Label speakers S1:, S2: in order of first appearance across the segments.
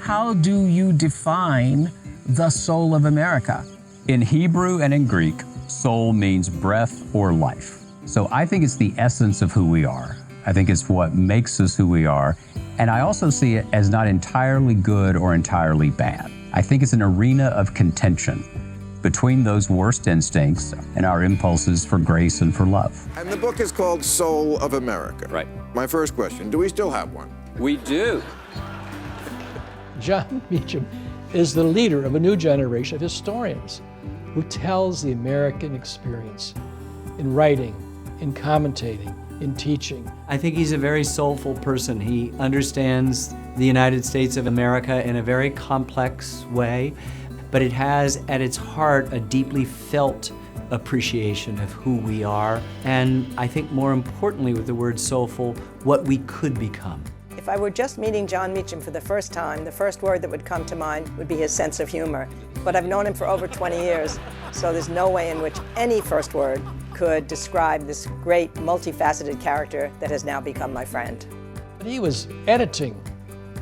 S1: How do you define the soul of America?
S2: In Hebrew and in Greek, soul means breath or life. So I think it's the essence of who we are. I think it's what makes us who we are. And I also see it as not entirely good or entirely bad. I think it's an arena of contention between those worst instincts and our impulses for grace and for love.
S3: And the book is called Soul of America.
S4: Right.
S3: My first question, do we still have one?
S4: We do.
S5: Jon Meacham is the leader of a new generation of historians who tells the American experience in writing, in commentating, in teaching.
S6: I think he's a very soulful person. He understands the United States of America in a very complex way, but it has at its heart a deeply felt appreciation of who we are, and I think more importantly with the word soulful, what we could become.
S7: If I were just meeting Jon Meacham for the first time, the first word that would come to mind would be his sense of humor. But I've known him for over 20 years, so there's no way in which any first word could describe this great, multifaceted character that has now become my friend.
S5: He was editing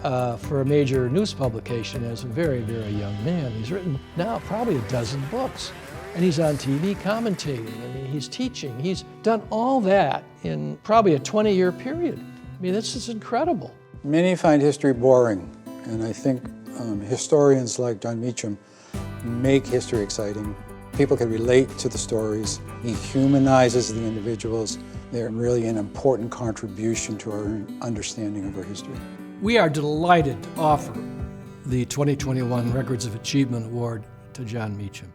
S5: for a major news publication as a very, very young man. He's written now probably a dozen books, and he's on TV commentating. I mean, he's teaching. He's done all that in probably a 20-year period. I mean, this is incredible.
S8: Many find history boring, and I think historians like Jon Meacham make history exciting. People can relate to the stories. He humanizes the individuals. They're really an important contribution to our understanding of our history.
S5: We are delighted to offer the 2021 Records of Achievement Award to Jon Meacham.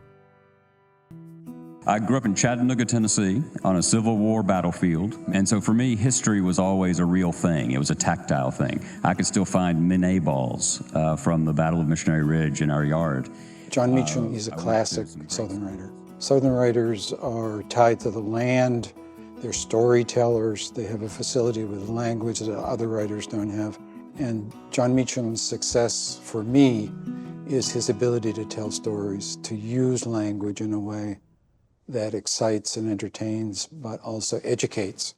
S2: I grew up in Chattanooga, Tennessee, on a Civil War battlefield, and so for me, history was always a real thing. It was a tactile thing. I could still find Minette balls from the Battle of Missionary Ridge in our yard.
S8: Jon Meacham is a classic Southern writer. Southern writers are tied to the land. They're storytellers. They have a facility with language that other writers don't have. And Jon Meacham's success for me is his ability to tell stories, to use language in a way that excites and entertains, but also educates.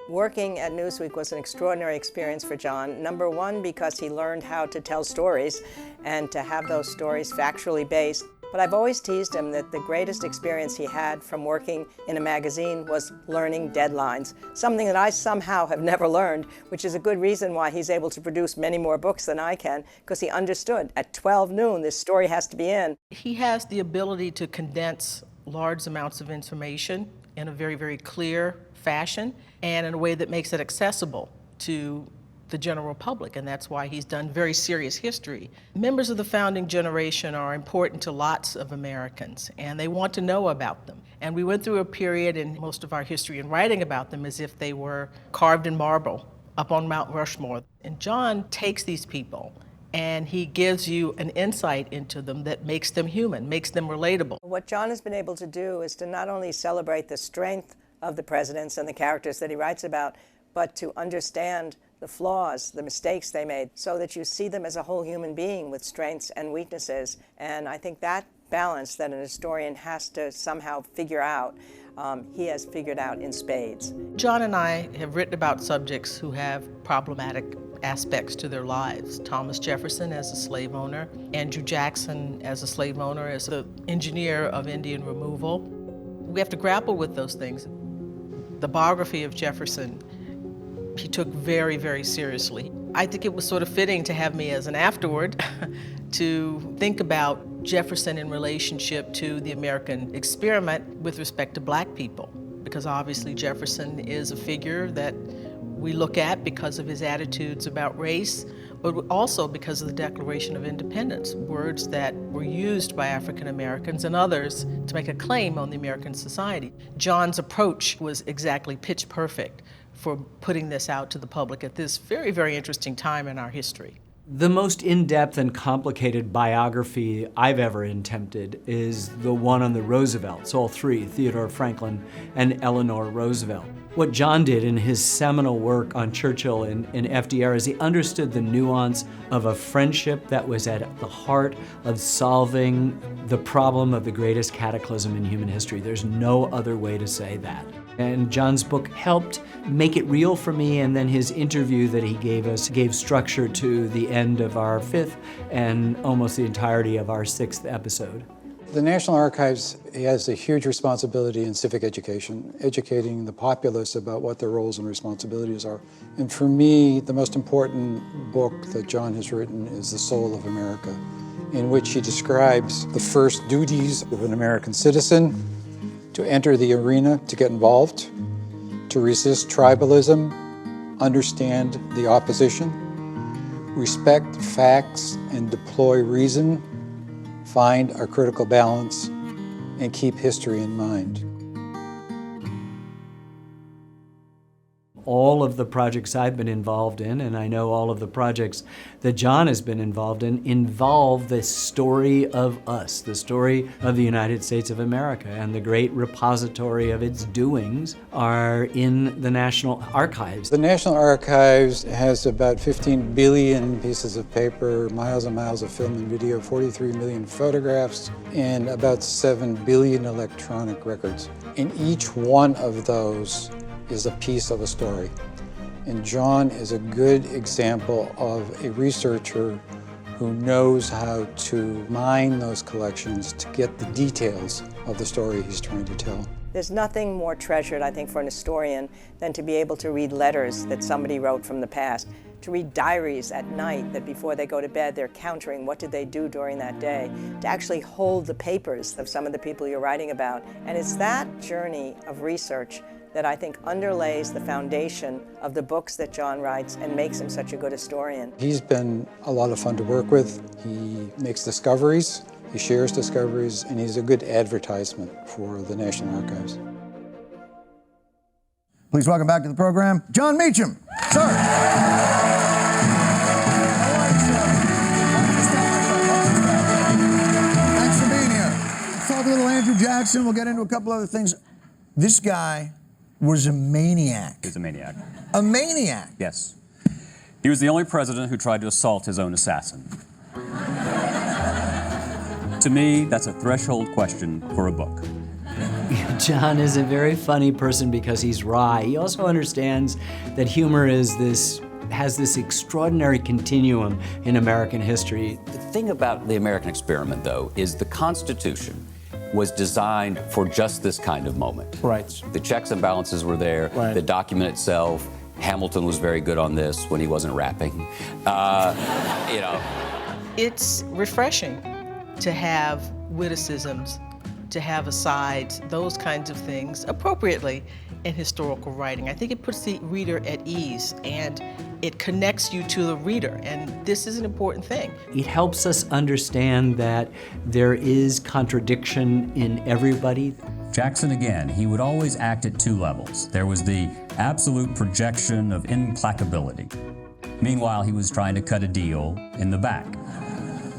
S7: Working at Newsweek was an extraordinary experience for Jon. Number one, because he learned how to tell stories and to have those stories factually based. But I've always teased him that the greatest experience he had from working in a magazine was learning deadlines, something that I somehow have never learned, which is a good reason why he's able to produce many more books than I can, because he understood at 12 noon this story has to be in.
S9: He has the ability to condense large amounts of information in a very, very clear fashion and in a way that makes it accessible to the general public, and that's why he's done very serious history. Members of the founding generation are important to lots of Americans, and they want to know about them. And we went through a period in most of our history in writing about them as if they were carved in marble up on Mount Rushmore. And Jon takes these people and he gives you an insight into them that makes them human, makes them relatable.
S7: What Jon has been able to do is to not only celebrate the strength of the presidents and the characters that he writes about, but to understand the flaws, the mistakes they made, so that you see them as a whole human being with strengths and weaknesses. And I think that balance that an historian has to somehow figure out, he has figured out in spades.
S9: Jon and I have written about subjects who have problematic aspects to their lives. Thomas Jefferson as a slave owner, Andrew Jackson as a slave owner, as the engineer of Indian removal. We have to grapple with those things. The biography of Jefferson, he took very, very seriously. I think it was sort of fitting to have me as an afterward to think about Jefferson in relationship to the American experiment with respect to Black people, because obviously Jefferson is a figure that we look at because of his attitudes about race, but also because of the Declaration of Independence, words that were used by African Americans and others to make a claim on the American society. Jon's approach was exactly pitch perfect for putting this out to the public at this very, very interesting time in our history.
S6: The most in-depth and complicated biography I've ever attempted is the one on the Roosevelts, all three, Theodore Franklin and Eleanor Roosevelt. What Jon did in his seminal work on Churchill and FDR is he understood the nuance of a friendship that was at the heart of solving the problem of the greatest cataclysm in human history. There's no other way to say that. And Jon's book helped make it real for me, and then his interview that he gave us gave structure to the end of our 5th and almost the entirety of our 6th episode.
S8: The National Archives has a huge responsibility in civic education, educating the populace about what their roles and responsibilities are. And for me, the most important book that Jon has written is The Soul of America, in which he describes the first duties of an American citizen: to enter the arena, to get involved, to resist tribalism, understand the opposition, respect facts and deploy reason, find a critical balance, and keep history in mind.
S6: All of the projects I've been involved in, and I know all of the projects that Jon has been involved in, involve the story of us, the story of the United States of America, and the great repository of its doings are in the National Archives.
S8: The National Archives has about 15 billion pieces of paper, miles and miles of film and video, 43 million photographs, and about 7 billion electronic records. And each one of those is a piece of a story. And Jon is a good example of a researcher who knows how to mine those collections to get the details of the story he's trying to tell.
S7: There's nothing more treasured, I think, for an historian than to be able to read letters that somebody wrote from the past, to read diaries at night that before they go to bed they're countering what did they do during that day, to actually hold the papers of some of the people you're writing about. And it's that journey of research that I think underlays the foundation of the books that Jon writes and makes him such a good historian.
S8: He's been a lot of fun to work with. He makes discoveries, he shares discoveries, and he's a good advertisement for the National Archives.
S4: Please welcome back to the program, Jon Meacham. Sir. All right, sir. Thanks for being here. Let's talk a little Andrew Jackson. We'll get into a couple other things. This guy was a maniac.
S2: He was a maniac.
S4: A maniac?
S2: Yes. He was the only president who tried to assault his own assassin. To me, that's a threshold question for a book.
S6: Jon is a very funny person because he's wry. He also understands that humor has this extraordinary continuum in American history.
S10: The thing about the American experiment, though, is the Constitution was designed for just this kind of moment.
S1: Right.
S10: The checks and balances were there.
S1: Right.
S10: The document itself, Hamilton was very good on this when he wasn't rapping.
S9: It's refreshing to have witticisms, to have asides, those kinds of things appropriately in historical writing. I think it puts the reader at ease and it connects you to the reader, and this is an important thing.
S6: It helps us understand that there is contradiction in everybody.
S2: Jackson, again, he would always act at two levels. There was the absolute projection of implacability. Meanwhile, he was trying to cut a deal in the back.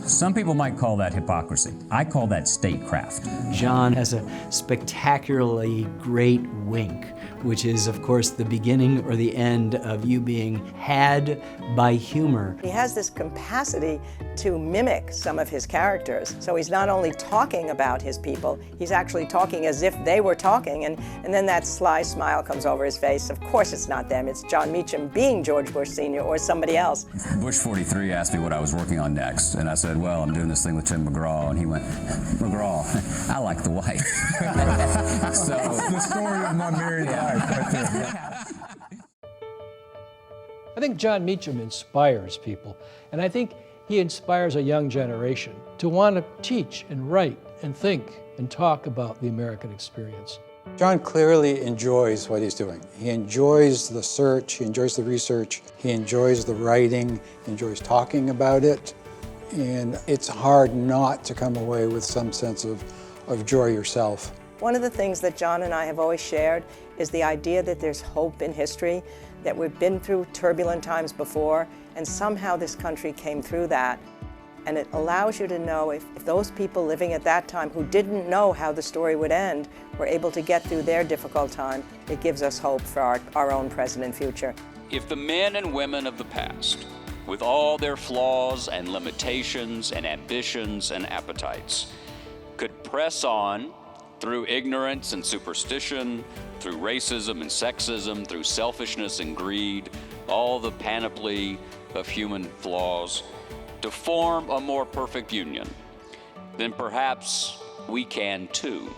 S2: Some people might call that hypocrisy. I call that statecraft.
S6: Jon has a spectacularly great wink, which is, of course, the beginning or the end of you being had by humor.
S7: He has this capacity to mimic some of his characters. So he's not only talking about his people, he's actually talking as if they were talking, and then that sly smile comes over his face. Of course it's not them, it's Jon Meacham being George Bush Sr. or somebody else.
S2: Bush 43 asked me what I was working on next, and I said, well, I'm doing this thing with Tim McGraw, and he went, McGraw, I like the wife. So
S4: the story of my married life right there.
S5: I think Jon Meacham inspires people, and I think he inspires a young generation to want to teach and write and think and talk about the American experience.
S8: Jon clearly enjoys what he's doing. He enjoys the search, he enjoys the research, he enjoys the writing, he enjoys talking about it, and it's hard not to come away with some sense of joy yourself.
S7: One of the things that Jon and I have always shared is the idea that there's hope in history, that we've been through turbulent times before, and somehow this country came through that. And it allows you to know if those people living at that time who didn't know how the story would end were able to get through their difficult time, it gives us hope for our own present and future.
S10: If the men and women of the past, with all their flaws and limitations and ambitions and appetites, could press on through ignorance and superstition, through racism and sexism, through selfishness and greed, all the panoply of human flaws, to form a more perfect union, then perhaps we can too.